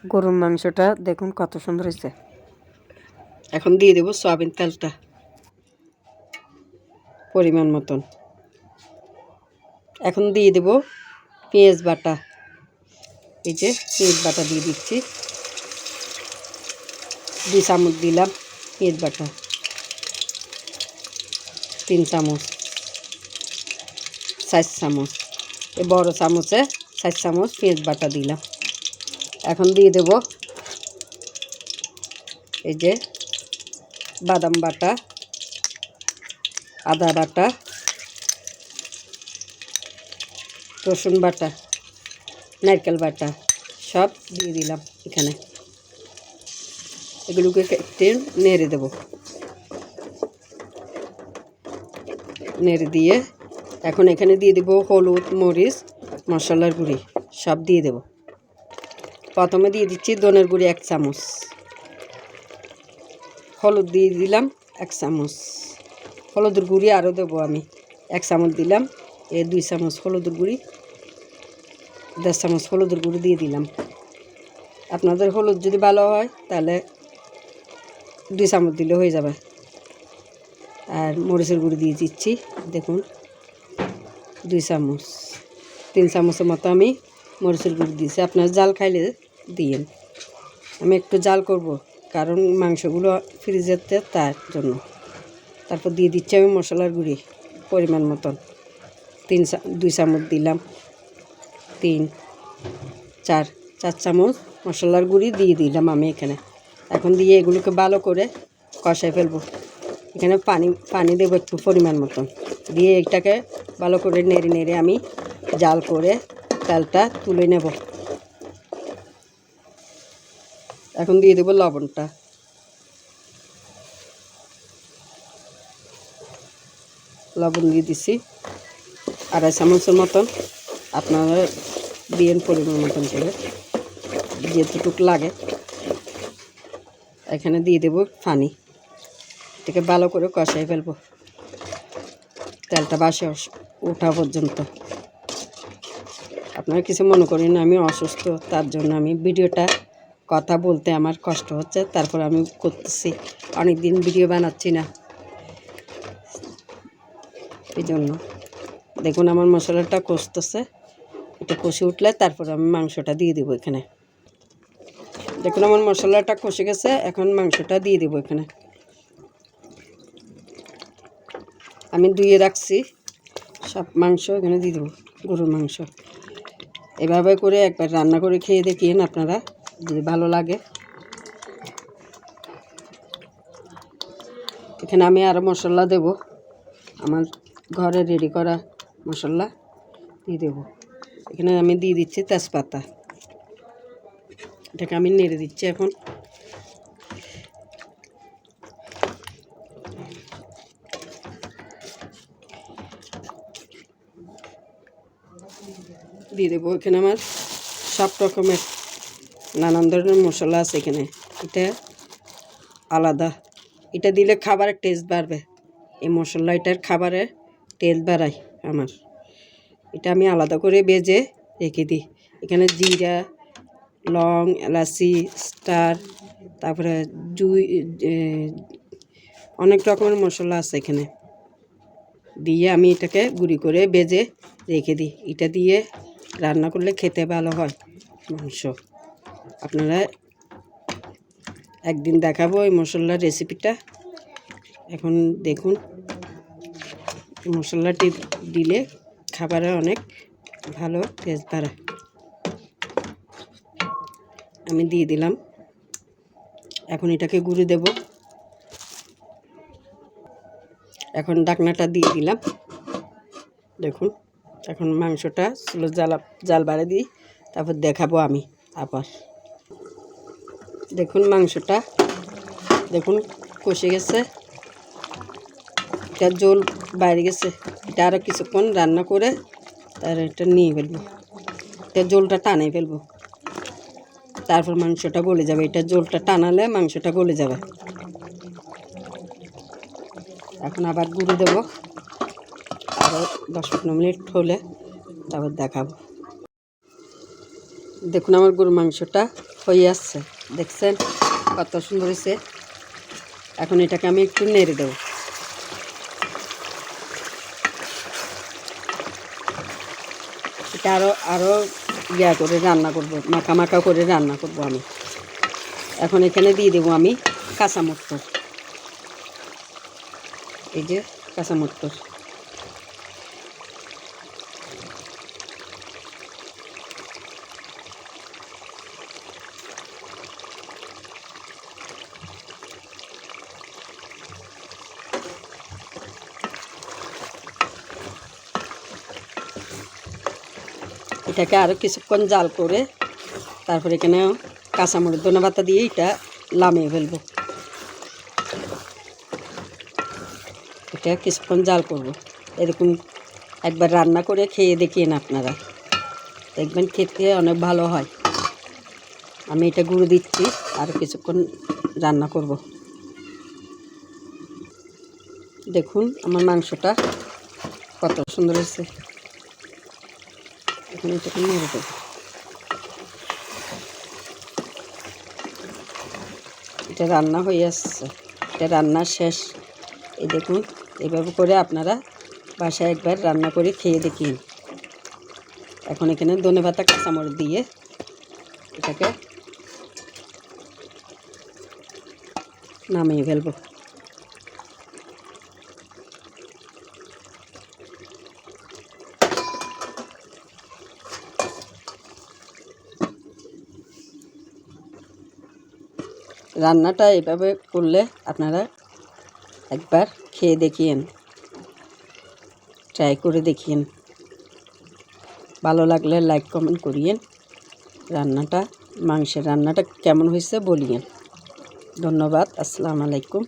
গরুর মাংসটা দেখুন কত সুন্দর হয়েছে। এখন দিয়ে দেব সয়াবিন তেলটা পরিমাণ মতন। এখন দিয়ে দেব পেঁয়াজ বাটা। এই যে পেঁয়াজ বাটা দিয়ে দিচ্ছি, 2 চামচ দিলাম পেঁয়াজ বাটা, 3 চামচ, 4 চামচ, এই বড় চামচে 4 চামচ পেঁয়াজ বাটা দিলাম। এখন দিয়ে দেব এই যে বাদাম বাটা, আদা বাটা, রসুন বাটা, নারকেল বাটা সব দিয়ে দিলাম এখানে। এগুলোকে একটু নেড়ে দেব। নেড়ে দিয়ে এখন এখানে দিয়ে দেব হলুদ, মরিচ, মশলার গুঁড়ি সব দিয়ে দেব। প্রথমে দিয়ে দিচ্ছি ধনের গুঁড়ি 1 চামচ, হলুদ দিয়ে দিলাম 1 চামচ, হলুদের গুঁড়ি আরও দেবো আমি 1 চামচ দিলাম। 2 চামচ হলুদের গুঁড়ি, 1.5 চামচ হলুদের গুঁড়ি দিয়ে দিলাম। আপনাদের হলুদ যদি ভালো হয় তাহলে 2 চামচ দিলে হয়ে যাবে। আর মরিচের গুঁড়ি দিয়ে দিচ্ছি দেখুন 2 চামচ, 3 চামচের মতো আমি মরিচের গুঁড়ি দিয়েছি। আপনার জাল খাইলে দিয়েন। আমি একটু জাল করব কারণ মাংসগুলো ফ্রিজেতে, তার জন্য। তারপর দিয়ে দিচ্ছি আমি মশলার গুঁড়ি পরিমাণ মতন, 2 চামচ দিলাম, 3, 4 চামচ মশলার গুঁড়ি দিয়ে দিলাম আমি এখানে। এখন দিয়ে এগুলোকে ভালো করে কষাই ফেলবো। এখানে পানি দেবো একটু পরিমাণ মতন, দিয়ে এটাকে ভালো করে নেড়ে নেড়ে আমি জাল করে তেলটা তুলে নেব। এখন দিয়ে দেবো লবণটা, লবণ দিয়ে দিছি 2.5 চামচের মতন। আপনারা দিয়েন পরিমাণ মতন করে যেটুকু লাগে। এখানে দিয়ে দেব পানি, এটাকে ভালো করে কষাই ফেলবো তেলটা বাসে ওঠা পর্যন্ত। আপনারা কিছু মনে করেন আমি অসুস্থ, তার জন্য আমি ভিডিওটা কথা বলতে আমার কষ্ট হচ্ছে, তারপর আমি করতেছি। অনেক দিন ভিডিও বানাচ্ছি না, এই জন্য। দেখুন আমার মশলাটা কষতেছে, এটা কষে উঠলে তারপর আমি মাংসটা দিয়ে দেবো এখানে। দেখুন আমার মশলাটা কষে গেছে, এখন মাংসটা দিয়ে দেবো এখানে। আমি ধুয়ে রাখছি সব মাংস, এখানে দিয়ে দেবো গরুর মাংস। এভাবে করে একবার রান্না করে খেয়ে দেখিয়েন আপনারা, যদি ভালো লাগে। এখানে আমি আরও মশলা দেব, আমার ঘরে রেডি করা মশলা দিয়ে দেব। এখানে আমি দিয়ে দিচ্ছি তেজপাতা, এটাকে আমি নেড়ে দিচ্ছি। এখন দিয়ে দেবো এখানে আমার সব রকমের নানান ধরনের মশলা আছে এখানে। এটা আলাদা, এটা দিলে খাবারের টেস্ট বাড়বে। এই মশলা এটার খাবারের টেস্ট বাড়ায় আমার। এটা আমি আলাদা করে ভেজে রেখে দিই। এখানে জিরা, লং, এলাচি, স্টার, তারপরে অনেক রকমের মশলা আছে এখানে। দিয়ে আমি এটাকে গুঁড়ি করে ভেজে রেখে দিই। এটা দিয়ে রান্না করলে খেতে ভালো হয় মাংস। আপনারা একদিন দেখাবো এই মশলার রেসিপিটা। এখন দেখুন মশলাটি দিলে খাবারে অনেক ভালো টেস্ট বাড়ে। আমি দিয়ে দিলাম, এখন এটাকে গুঁড়ি দেব। এখন ঢাকনাটা দিয়ে দিলাম। দেখুন এখন মাংসটা স্লো জাল বাড়ে দিই, তারপর দেখাবো আমি আবার। দেখুন মাংসটা দেখুন কষে গেছে, এটা জল বাইরে গেছে। এটা আরও কিছুক্ষণ রান্না করে তার এটা নিয়ে ফেলবো, এটা জলটা টানে ফেলবো, তারপর মাংসটা গলে যাবে। এটা জলটা টানালে মাংসটা গলে যাবে। এখন আবার গুঁড়ো দেবো, আরও 10-15 মিনিট হলে তারপর দেখাবো। দেখুন আমার গরুর মাংসটা হয়ে আসছে, দেখছেন কত সুন্দর হয়েছে। এখন এটাকে আমি একটু নেড়ে দেবো। এটা আরও ইয়া করে রান্না করব, মাখা মাখা করে রান্না করব আমি। এখন এখানে দিয়ে দেবো আমি কাঁচা মটর। এই যে কাঁচা মটর, এটাকে আরও কিছুক্ষণ জাল করে তারপরে এখানে কাঁচামরিচ ধনেপাতা দিয়ে এটা লামিয়ে ফেলবো। এটা কিছুক্ষণ জাল করব। এরকম একবার রান্না করে খেয়ে দেখিয়ে না আপনারা, দেখবেন খেতে অনেক ভালো হয়। আমি এটা গুঁড়ো দিচ্ছি, আরও কিছুক্ষণ রান্না করব। দেখুন আমার মাংসটা কত সুন্দর হয়েছে। এখন এটাকে নেড়ে দেবো। এটা রান্না হয়ে আসছে, এটা রান্না শেষ। এই দেখুন, এইভাবে করে আপনারা বাসায় একবার রান্না করে খেয়ে দেখিন। এখন এখানে ধনেপাতা কাঁচামরিচ দিয়ে এটাকে নামিয়ে ফেলবো। রান্নাটা এভাবে করলে আপনারা একবার খেয়ে দেখিয়েন, ট্রাই করে দেখিয়েন। ভালো লাগলে লাইক কমেন্ট করিয়েন। মাংসের রান্নাটা কেমন হয়েছে বলিয়েন। ধন্যবাদ। আসসালামু আলাইকুম।